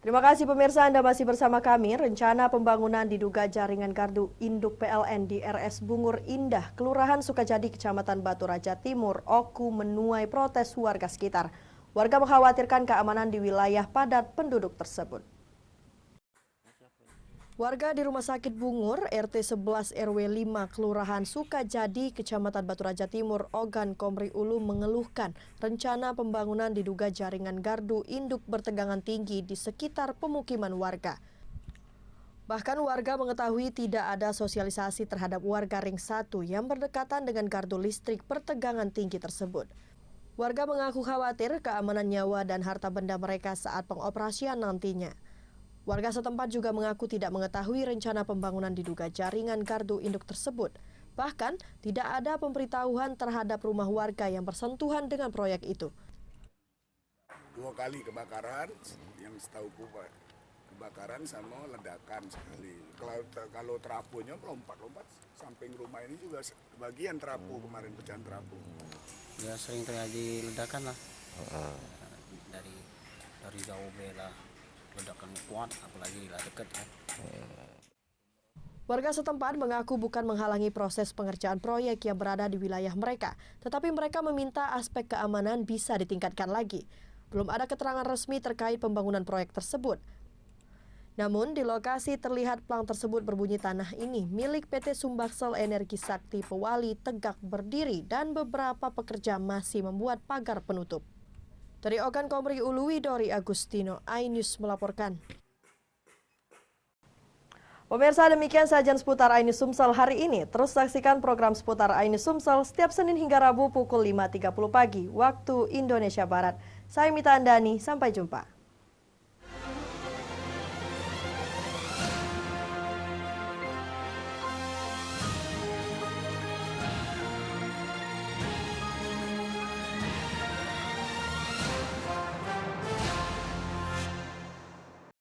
Terima kasih pemirsa, Anda masih bersama kami. Rencana pembangunan diduga jaringan gardu induk PLN di RS Bungur Indah, Kelurahan Sukajadi, Kecamatan Batu Raja Timur, Oku menuai protes warga sekitar. Warga mengkhawatirkan keamanan di wilayah padat penduduk tersebut. Warga di Rumah Sakit Bungur, RT 11 RW 5, Kelurahan Sukajadi, Kecamatan Batu Raja Timur, Ogan Komri Ulu mengeluhkan rencana pembangunan diduga jaringan gardu induk bertegangan tinggi di sekitar pemukiman warga. Bahkan warga mengetahui tidak ada sosialisasi terhadap warga Ring 1 yang berdekatan dengan gardu listrik bertegangan tinggi tersebut. Warga mengaku khawatir keamanan nyawa dan harta benda mereka saat pengoperasian nantinya. Warga setempat juga mengaku tidak mengetahui rencana pembangunan diduga jaringan gardu induk tersebut. Bahkan, tidak ada pemberitahuan terhadap rumah warga yang bersentuhan dengan proyek itu. 2 kali kebakaran, yang setahuku kebakaran sama ledakan sekali. Kalau trafonya lompat-lompat, samping rumah ini juga bagian trafo kemarin pecahan trafo. Ya sering terjadi ledakan lah. Dari jauh bela. Ledakan kuat, apalagi lah dekat kan. Warga setempat mengaku bukan menghalangi proses pengerjaan proyek yang berada di wilayah mereka, tetapi mereka meminta aspek keamanan bisa ditingkatkan lagi. Belum ada keterangan resmi terkait pembangunan proyek tersebut. Namun di lokasi terlihat plang tersebut berbunyi tanah ini milik PT Sumbaksel Energi Sakti Pewali tegak berdiri dan beberapa pekerja masih membuat pagar penutup. Dari Ogan Komri Ulu, Widori Agustino, iNews melaporkan. Pemirsa, demikian sajian seputar iNews Sumsel hari ini. Terus saksikan program seputar iNews Sumsel setiap Senin hingga Rabu pukul 5.30 pagi waktu Indonesia Barat. Saya Mita Andani, sampai jumpa.